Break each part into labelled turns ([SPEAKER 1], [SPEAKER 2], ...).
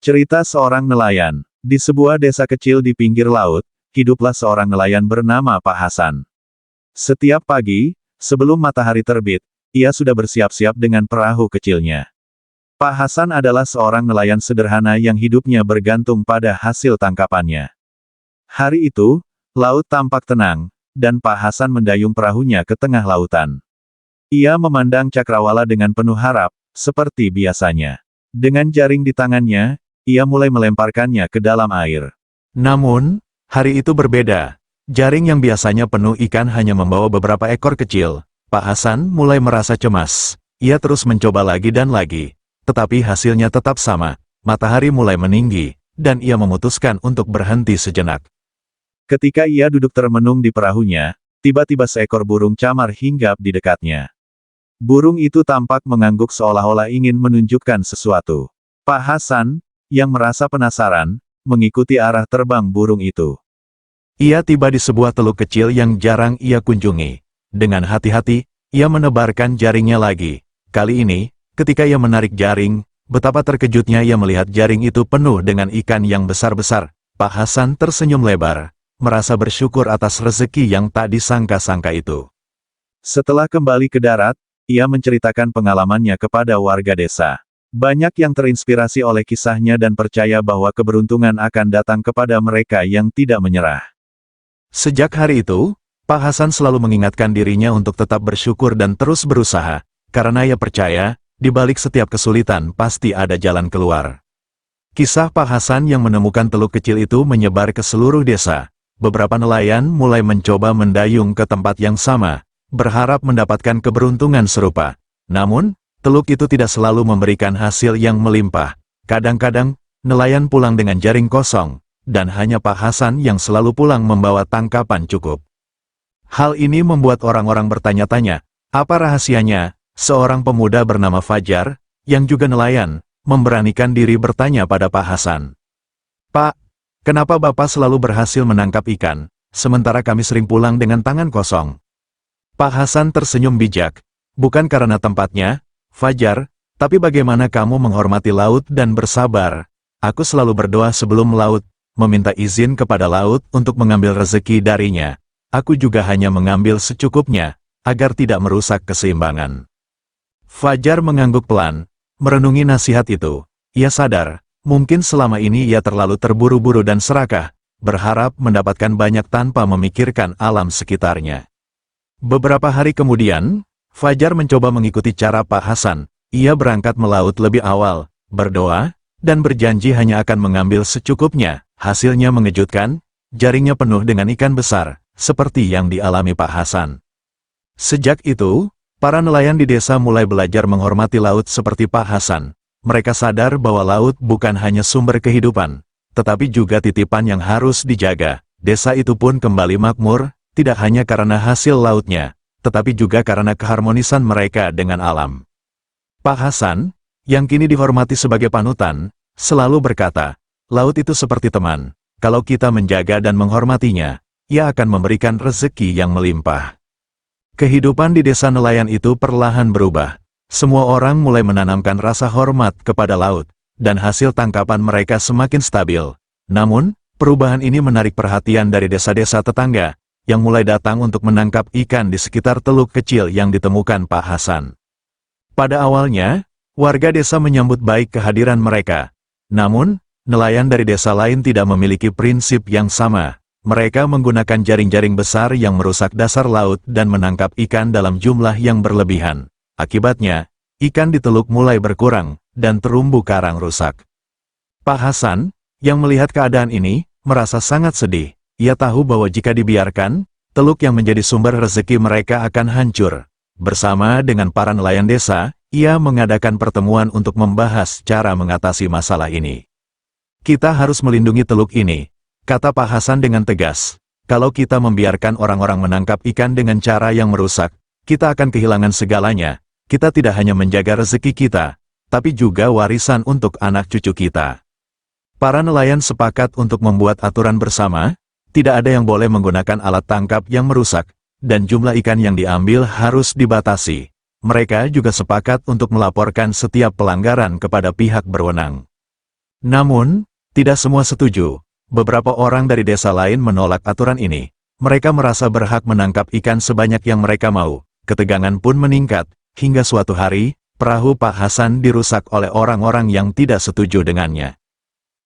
[SPEAKER 1] Cerita seorang nelayan. Di sebuah desa kecil di pinggir laut, hiduplah seorang nelayan bernama Pak Hasan. Setiap pagi, sebelum matahari terbit, ia sudah bersiap-siap dengan perahu kecilnya. Pak Hasan adalah seorang nelayan sederhana yang hidupnya bergantung pada hasil tangkapannya. Hari itu, laut tampak tenang, dan Pak Hasan mendayung perahunya ke tengah lautan. Ia memandang cakrawala dengan penuh harap, seperti biasanya. Dengan jaring di tangannya, ia mulai melemparkannya ke dalam air.
[SPEAKER 2] Namun, hari itu berbeda. Jaring yang biasanya penuh ikan hanya membawa beberapa ekor kecil. Pak Hasan mulai merasa cemas. Ia terus mencoba lagi dan lagi. Tetapi hasilnya tetap sama. Matahari mulai meninggi, dan ia memutuskan untuk berhenti sejenak.
[SPEAKER 1] Ketika ia duduk termenung di perahunya, tiba-tiba seekor burung camar hinggap di dekatnya. Burung itu tampak mengangguk seolah-olah ingin menunjukkan sesuatu. Pak Hasan, yang merasa penasaran, mengikuti arah terbang burung itu.
[SPEAKER 2] Ia tiba di sebuah teluk kecil yang jarang ia kunjungi. Dengan hati-hati, ia menebarkan jaringnya lagi. Kali ini, ketika ia menarik jaring, betapa terkejutnya ia melihat jaring itu penuh dengan ikan yang besar-besar. Pak Hasan tersenyum lebar, merasa bersyukur atas rezeki yang tak disangka-sangka itu.
[SPEAKER 1] Setelah kembali ke darat, ia menceritakan pengalamannya kepada warga desa. Banyak yang terinspirasi oleh kisahnya dan percaya bahwa keberuntungan akan datang kepada mereka yang tidak menyerah.
[SPEAKER 2] Sejak hari itu, Pak Hasan selalu mengingatkan dirinya untuk tetap bersyukur dan terus berusaha, karena ia percaya, di balik setiap kesulitan pasti ada jalan keluar. Kisah Pak Hasan yang menemukan teluk kecil itu menyebar ke seluruh desa. Beberapa nelayan mulai mencoba mendayung ke tempat yang sama, berharap mendapatkan keberuntungan serupa. Namun, teluk itu tidak selalu memberikan hasil yang melimpah. Kadang-kadang, nelayan pulang dengan jaring kosong, dan hanya Pak Hasan yang selalu pulang membawa tangkapan cukup. Hal ini membuat orang-orang bertanya-tanya, apa rahasianya? Seorang pemuda bernama Fajar, yang juga nelayan, memberanikan diri bertanya pada Pak Hasan. Pak, kenapa Bapak selalu berhasil menangkap ikan, sementara kami sering pulang dengan tangan kosong? Pak Hasan tersenyum bijak, bukan karena tempatnya, Fajar, tapi bagaimana kamu menghormati laut dan bersabar. Aku selalu berdoa sebelum melaut, meminta izin kepada laut untuk mengambil rezeki darinya. Aku juga hanya mengambil secukupnya, agar tidak merusak keseimbangan. Fajar mengangguk pelan, merenungi nasihat itu. Ia sadar, mungkin selama ini ia terlalu terburu-buru dan serakah, berharap mendapatkan banyak tanpa memikirkan alam sekitarnya. Beberapa hari kemudian, Fajar mencoba mengikuti cara Pak Hasan. Ia berangkat melaut lebih awal, berdoa, dan berjanji hanya akan mengambil secukupnya. Hasilnya mengejutkan, jaringnya penuh dengan ikan besar, seperti yang dialami Pak Hasan. Sejak itu, para nelayan di desa mulai belajar menghormati laut seperti Pak Hasan. Mereka sadar bahwa laut bukan hanya sumber kehidupan, tetapi juga titipan yang harus dijaga. Desa itu pun kembali makmur, tidak hanya karena hasil lautnya, tetapi juga karena keharmonisan mereka dengan alam. Pak Hasan, yang kini dihormati sebagai panutan, selalu berkata, laut itu seperti teman, kalau kita menjaga dan menghormatinya, ia akan memberikan rezeki yang melimpah. Kehidupan di desa nelayan itu perlahan berubah. Semua orang mulai menanamkan rasa hormat kepada laut, dan hasil tangkapan mereka semakin stabil. Namun, perubahan ini menarik perhatian dari desa-desa tetangga, yang mulai datang untuk menangkap ikan di sekitar teluk kecil yang ditemukan Pak Hasan. Pada awalnya, warga desa menyambut baik kehadiran mereka. Namun, nelayan dari desa lain tidak memiliki prinsip yang sama. Mereka menggunakan jaring-jaring besar yang merusak dasar laut dan menangkap ikan dalam jumlah yang berlebihan. Akibatnya, ikan di teluk mulai berkurang, dan terumbu karang rusak. Pak Hasan, yang melihat keadaan ini, merasa sangat sedih. Ia tahu bahwa jika dibiarkan, teluk yang menjadi sumber rezeki mereka akan hancur. Bersama dengan para nelayan desa, ia mengadakan pertemuan untuk membahas cara mengatasi masalah ini. Kita harus melindungi teluk ini, kata Pak Hasan dengan tegas. Kalau kita membiarkan orang-orang menangkap ikan dengan cara yang merusak, kita akan kehilangan segalanya. Kita tidak hanya menjaga rezeki kita, tapi juga warisan untuk anak cucu kita. Para nelayan sepakat untuk membuat aturan bersama. Tidak ada yang boleh menggunakan alat tangkap yang merusak, dan jumlah ikan yang diambil harus dibatasi. Mereka juga sepakat untuk melaporkan setiap pelanggaran kepada pihak berwenang. Namun, tidak semua setuju. Beberapa orang dari desa lain menolak aturan ini. Mereka merasa berhak menangkap ikan sebanyak yang mereka mau. Ketegangan pun meningkat, hingga suatu hari, perahu Pak Hasan dirusak oleh orang-orang yang tidak setuju dengannya.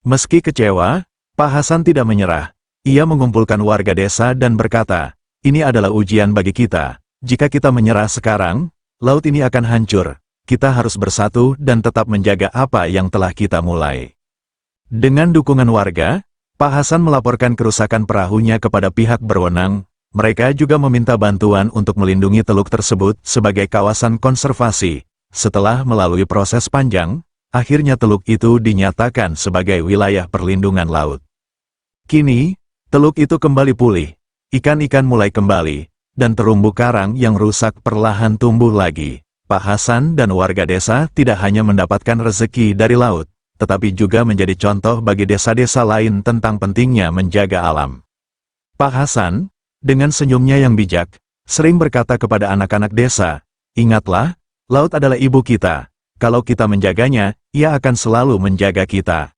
[SPEAKER 2] Meski kecewa, Pak Hasan tidak menyerah. Ia mengumpulkan warga desa dan berkata, "Ini adalah ujian bagi kita. Jika kita menyerah sekarang, laut ini akan hancur. Kita harus bersatu dan tetap menjaga apa yang telah kita mulai." Dengan dukungan warga, Pak Hasan melaporkan kerusakan perahunya kepada pihak berwenang. Mereka juga meminta bantuan untuk melindungi teluk tersebut sebagai kawasan konservasi. Setelah melalui proses panjang, akhirnya teluk itu dinyatakan sebagai wilayah perlindungan laut. Kini, teluk itu kembali pulih. Ikan-ikan mulai kembali, dan terumbu karang yang rusak perlahan tumbuh lagi. Pak Hasan dan warga desa tidak hanya mendapatkan rezeki dari laut, tetapi juga menjadi contoh bagi desa-desa lain tentang pentingnya menjaga alam. Pak Hasan, dengan senyumnya yang bijak, sering berkata kepada anak-anak desa, "Ingatlah, laut adalah ibu kita. Kalau kita menjaganya, ia akan selalu menjaga kita."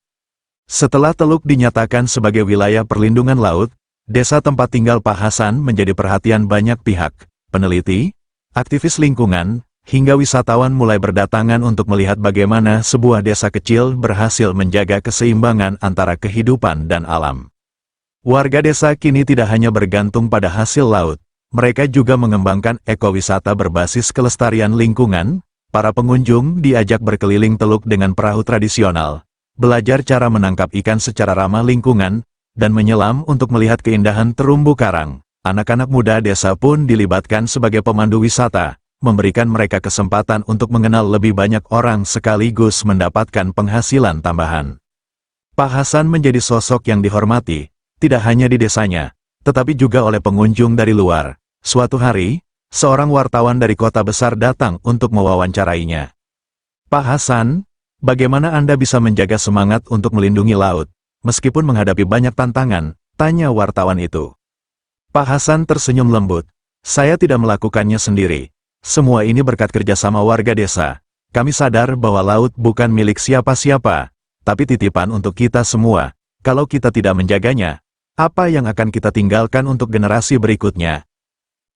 [SPEAKER 2] Setelah teluk dinyatakan sebagai wilayah perlindungan laut, desa tempat tinggal Pak Hasan menjadi perhatian banyak pihak, peneliti, aktivis lingkungan, hingga wisatawan mulai berdatangan untuk melihat bagaimana sebuah desa kecil berhasil menjaga keseimbangan antara kehidupan dan alam. Warga desa kini tidak hanya bergantung pada hasil laut, mereka juga mengembangkan ekowisata berbasis kelestarian lingkungan. Para pengunjung diajak berkeliling teluk dengan perahu tradisional, belajar cara menangkap ikan secara ramah lingkungan, dan menyelam untuk melihat keindahan terumbu karang. Anak-anak muda desa pun dilibatkan sebagai pemandu wisata, memberikan mereka kesempatan untuk mengenal lebih banyak orang sekaligus mendapatkan penghasilan tambahan. Pak Hasan menjadi sosok yang dihormati, tidak hanya di desanya, tetapi juga oleh pengunjung dari luar. Suatu hari, seorang wartawan dari kota besar datang untuk mewawancarainya. "Pak Hasan, bagaimana Anda bisa menjaga semangat untuk melindungi laut, meskipun menghadapi banyak tantangan?" tanya wartawan itu. Pak Hasan tersenyum lembut. "Saya tidak melakukannya sendiri. Semua ini berkat kerjasama warga desa. Kami sadar bahwa laut bukan milik siapa-siapa, tapi titipan untuk kita semua. Kalau kita tidak menjaganya, apa yang akan kita tinggalkan untuk generasi berikutnya?"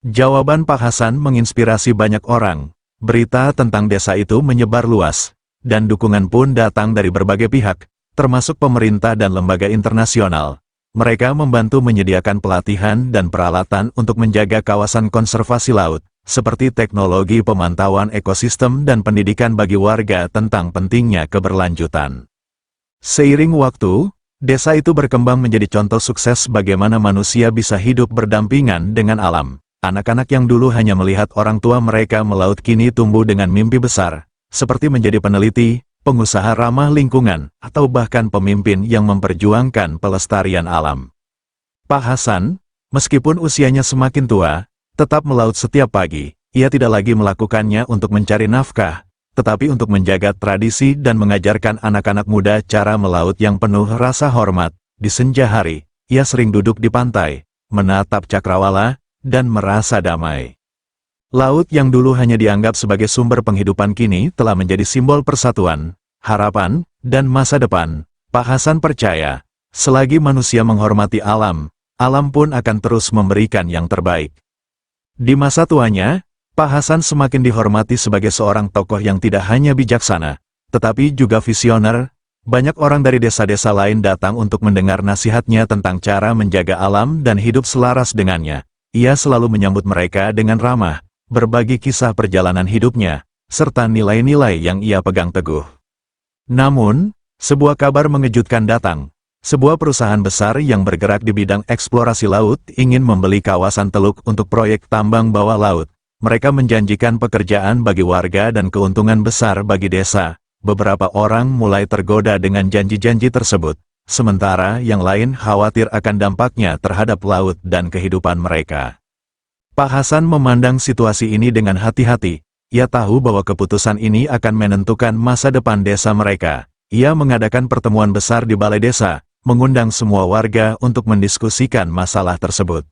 [SPEAKER 2] Jawaban Pak Hasan menginspirasi banyak orang. Berita tentang desa itu menyebar luas, dan dukungan pun datang dari berbagai pihak, termasuk pemerintah dan lembaga internasional. Mereka membantu menyediakan pelatihan dan peralatan untuk menjaga kawasan konservasi laut, seperti teknologi pemantauan ekosistem dan pendidikan bagi warga tentang pentingnya keberlanjutan. Seiring waktu, desa itu berkembang menjadi contoh sukses bagaimana manusia bisa hidup berdampingan dengan alam. Anak-anak yang dulu hanya melihat orang tua mereka melaut kini tumbuh dengan mimpi besar, seperti menjadi peneliti, pengusaha ramah lingkungan, atau bahkan pemimpin yang memperjuangkan pelestarian alam. Pak Hasan, meskipun usianya semakin tua, tetap melaut setiap pagi. Ia tidak lagi melakukannya untuk mencari nafkah, tetapi untuk menjaga tradisi dan mengajarkan anak-anak muda cara melaut yang penuh rasa hormat. Di senja hari, ia sering duduk di pantai, menatap cakrawala, dan merasa damai. Laut yang dulu hanya dianggap sebagai sumber penghidupan kini telah menjadi simbol persatuan, harapan, dan masa depan. Pak Hasan percaya, selagi manusia menghormati alam, alam pun akan terus memberikan yang terbaik. Di masa tuanya, Pak Hasan semakin dihormati sebagai seorang tokoh yang tidak hanya bijaksana, tetapi juga visioner. Banyak orang dari desa-desa lain datang untuk mendengar nasihatnya tentang cara menjaga alam dan hidup selaras dengannya. Ia selalu menyambut mereka dengan ramah, berbagi kisah perjalanan hidupnya, serta nilai-nilai yang ia pegang teguh. Namun, sebuah kabar mengejutkan datang. Sebuah perusahaan besar yang bergerak di bidang eksplorasi laut ingin membeli kawasan teluk untuk proyek tambang bawah laut. Mereka menjanjikan pekerjaan bagi warga dan keuntungan besar bagi desa. Beberapa orang mulai tergoda dengan janji-janji tersebut, sementara yang lain khawatir akan dampaknya terhadap laut dan kehidupan mereka. Pak Hasan memandang situasi ini dengan hati-hati. Ia tahu bahwa keputusan ini akan menentukan masa depan desa mereka. Ia mengadakan pertemuan besar di balai desa, mengundang semua warga untuk mendiskusikan masalah tersebut.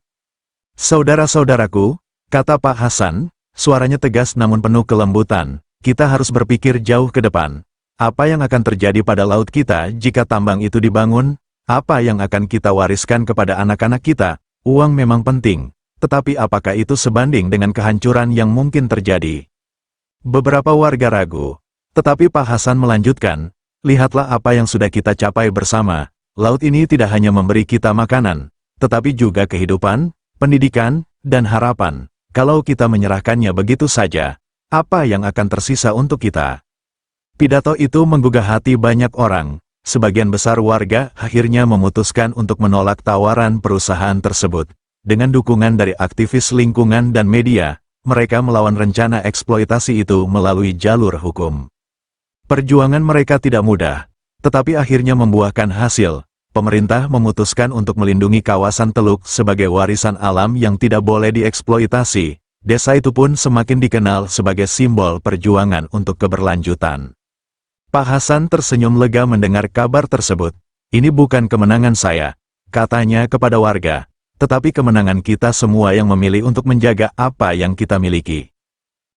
[SPEAKER 2] "Saudara-saudaraku," kata Pak Hasan, suaranya tegas namun penuh kelembutan, "kita harus berpikir jauh ke depan. Apa yang akan terjadi pada laut kita jika tambang itu dibangun? Apa yang akan kita wariskan kepada anak-anak kita? Uang memang penting, tetapi apakah itu sebanding dengan kehancuran yang mungkin terjadi? Beberapa warga ragu, tetapi Pak Hasan melanjutkan, lihatlah apa yang sudah kita capai bersama. Laut ini tidak hanya memberi kita makanan, tetapi juga kehidupan, pendidikan, dan harapan. Kalau kita menyerahkannya begitu saja, apa yang akan tersisa untuk kita? Pidato itu menggugah hati banyak orang. Sebagian besar warga akhirnya memutuskan untuk menolak tawaran perusahaan tersebut. Dengan dukungan dari aktivis lingkungan dan media, mereka melawan rencana eksploitasi itu melalui jalur hukum. Perjuangan mereka tidak mudah, tetapi akhirnya membuahkan hasil. Pemerintah memutuskan untuk melindungi kawasan Teluk sebagai warisan alam yang tidak boleh dieksploitasi. Desa itu pun semakin dikenal sebagai simbol perjuangan untuk keberlanjutan. Pak Hasan tersenyum lega mendengar kabar tersebut. Ini bukan kemenangan saya, katanya kepada warga, tetapi kemenangan kita semua yang memilih untuk menjaga apa yang kita miliki.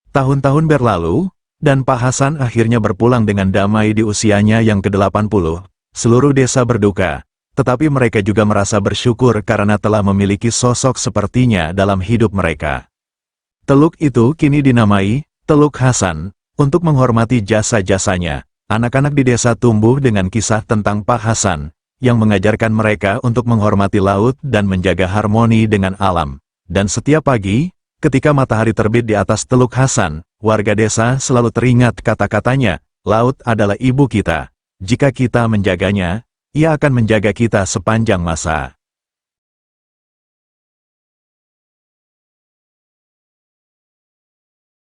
[SPEAKER 2] Tahun-tahun berlalu, dan Pak Hasan akhirnya berpulang dengan damai di usianya yang ke-80. Seluruh desa berduka, tetapi mereka juga merasa bersyukur karena telah memiliki sosok sepertinya dalam hidup mereka. Teluk itu kini dinamai Teluk Hasan, untuk menghormati jasa-jasanya. Anak-anak di desa tumbuh dengan kisah tentang Pak Hasan, yang mengajarkan mereka untuk menghormati laut dan menjaga harmoni dengan alam. Dan setiap pagi, ketika matahari terbit di atas Teluk Hasan, warga desa selalu teringat kata-katanya, laut adalah ibu kita. Jika kita menjaganya, ia akan menjaga kita sepanjang masa.